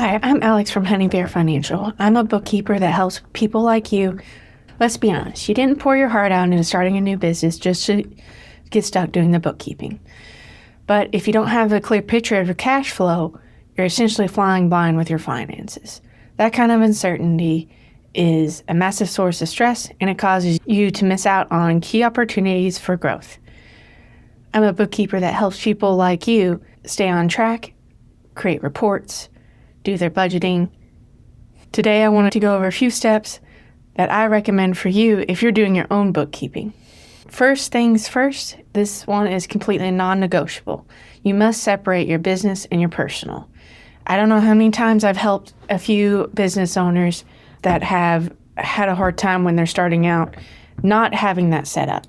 Hi, I'm Alex from Honey Bear Financial. I'm a bookkeeper that helps people like you. Let's be honest, you didn't pour your heart out into starting a new business just to get stuck doing the bookkeeping. But if you don't have a clear picture of your cash flow, you're essentially flying blind with your finances. That kind of uncertainty is a massive source of stress, and it causes you to miss out on key opportunities for growth. I'm a bookkeeper that helps people like you stay on track, create reports, do their budgeting. Today, I wanted to go over a few steps that I recommend for you if you're doing your own bookkeeping. First things first, this one is completely non-negotiable. You must separate your business and your personal. I don't know how many times I've helped a few business owners that have had a hard time when they're starting out not having that set up.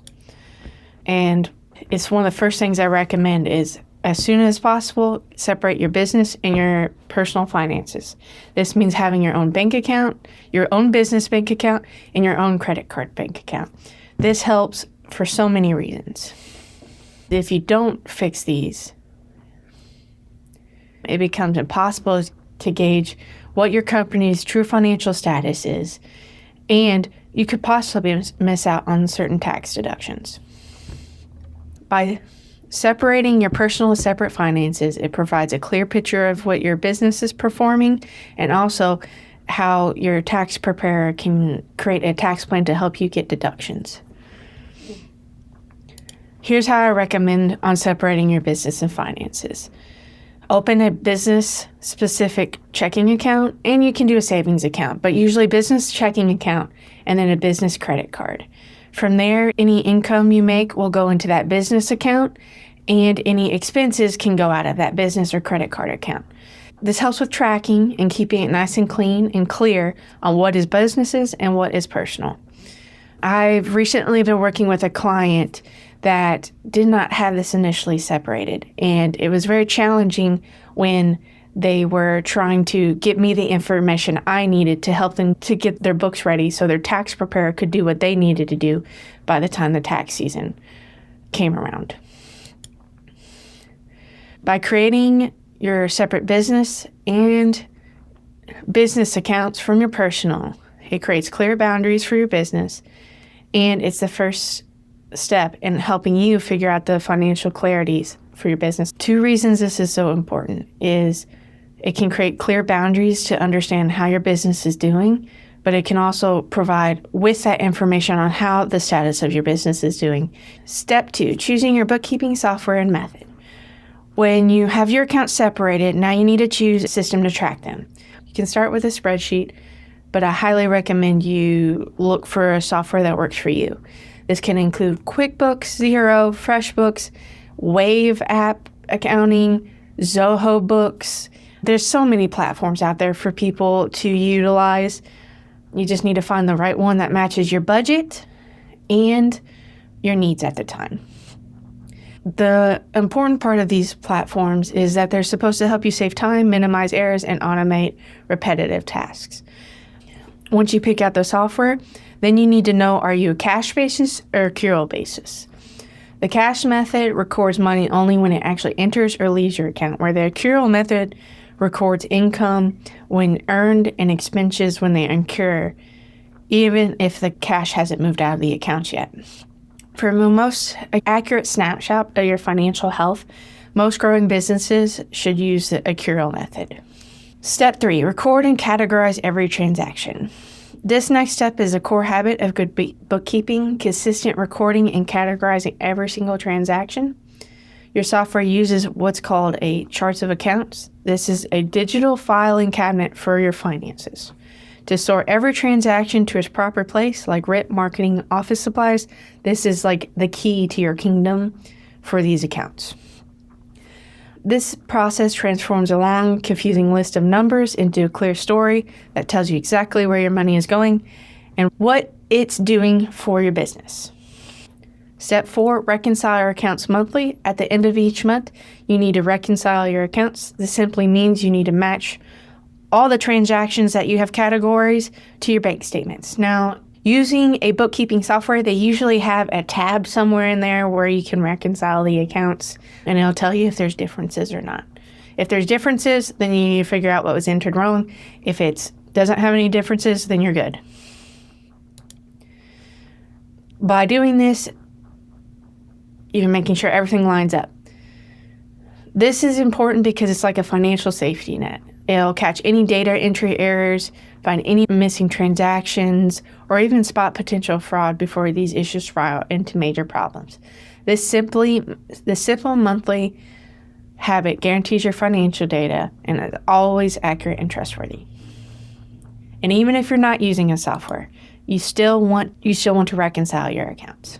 And it's one of the first things I recommend is as soon as possible, separate your business and your personal finances. This means having your own bank account, your own business bank account, and your own credit card bank account. This helps for so many reasons. If you don't fix these, it becomes impossible to gauge what your company's true financial status is, and you could possibly miss out on certain tax deductions. By separating your personal and separate finances, it provides a clear picture of what your business is performing and also how your tax preparer can create a tax plan to help you get deductions. Here's how I recommend on separating your business and finances. Open a business-specific checking account, and you can do a savings account, but usually business checking account and then a business credit card. From there, any income you make will go into that business account, and any expenses can go out of that business or credit card account. This helps with tracking and keeping it nice and clean and clear on what is businesses and what is personal. I've recently been working with a client that did not have this initially separated, and it was very challenging when they were trying to get me the information I needed to help them to get their books ready so their tax preparer could do what they needed to do by the time the tax season came around. By creating your separate business and business accounts from your personal, it creates clear boundaries for your business, and it's the first step in helping you figure out the financial clarities for your business. 2 reasons this is so important is it can create clear boundaries to understand how your business is doing, but it can also provide with that information on how the status of your business is doing. Step 2, choosing your bookkeeping software and method. When you have your accounts separated, now you need to choose a system to track them. You can start with a spreadsheet, but I highly recommend you look for a software that works for you. This can include QuickBooks, Xero, FreshBooks, Wave app accounting, Zoho Books. There's so many platforms out there for people to utilize. You just need to find the right one that matches your budget and your needs at the time. The important part of these platforms is that they're supposed to help you save time, minimize errors, and automate repetitive tasks. Once you pick out the software, then you need to know, are you a cash basis or accrual basis? The cash method records money only when it actually enters or leaves your account, where the accrual method records income when earned and expenses when they incur, even if the cash hasn't moved out of the account yet. For a most accurate snapshot of your financial health, most growing businesses should use the accrual method. Step 3, record and categorize every transaction. This next step is a core habit of good bookkeeping, consistent recording and categorizing every single transaction. Your software uses what's called a charts of accounts. This is a digital filing cabinet for your finances. To store every transaction to its proper place, like rent, marketing, office supplies, this is like the key to your kingdom for these accounts. This process transforms a long, confusing list of numbers into a clear story that tells you exactly where your money is going and what it's doing for your business. Step 4, reconcile your accounts monthly. At the end of each month, you need to reconcile your accounts. This simply means you need to match all the transactions that you have categories to your bank statements. Now, using a bookkeeping software, they usually have a tab somewhere in there where you can reconcile the accounts, and it'll tell you if there's differences or not. If there's differences, then you need to figure out what was entered wrong. If it doesn't have any differences, then you're good. By doing this, you're making sure everything lines up. This is important because it's like a financial safety net. It'll catch any data entry errors, find any missing transactions, or even spot potential fraud before these issues spiral into major problems. This simple monthly habit guarantees your financial data and is always accurate and trustworthy. And even if you're not using a software, you still want to reconcile your accounts.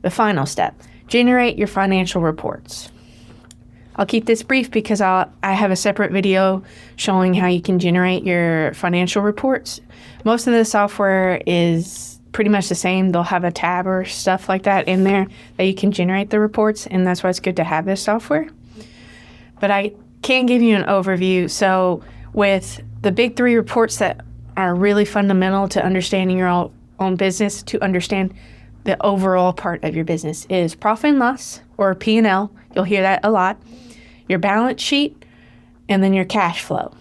The final step, generate your financial reports. I'll keep this brief because I have a separate video showing how you can generate your financial reports. Most of the software is pretty much the same. They'll have a tab or stuff like that in there that you can generate the reports, and that's why it's good to have this software. But I can give you an overview. So with the big three reports that are really fundamental to understanding your own business, to understand the overall part of your business, is profit and loss, or P&L. You'll hear that a lot. Your balance sheet, and then your cash flow.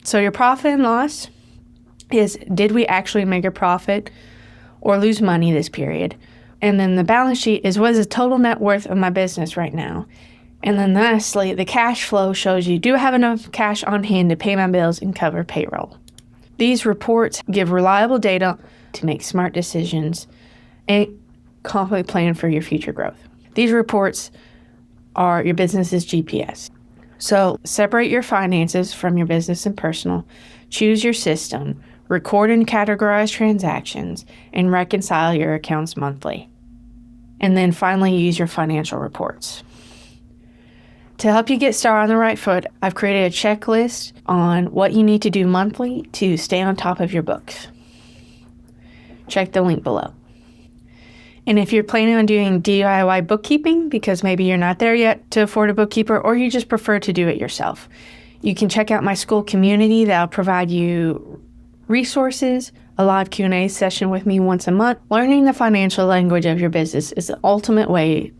So your profit and loss is, did we actually make a profit or lose money this period? And then the balance sheet is, what is the total net worth of my business right now? And then lastly, the cash flow shows you, do I have enough cash on hand to pay my bills and cover payroll? These reports give reliable data to make smart decisions and confidently plan for your future growth. These reports are your business's GPS. So separate your finances from your business and personal, choose your system, record and categorize transactions, and reconcile your accounts monthly. And then finally, use your financial reports. To help you get started on the right foot, I've created a checklist on what you need to do monthly to stay on top of your books. Check the link below. And if you're planning on doing DIY bookkeeping, because maybe you're not there yet to afford a bookkeeper, or you just prefer to do it yourself, you can check out my school community. That'll provide you resources, a live Q&A session with me once a month. Learning the financial language of your business is the ultimate way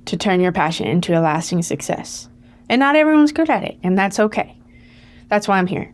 to turn your passion into a lasting success. And not everyone's good at it, and that's okay. That's why I'm here.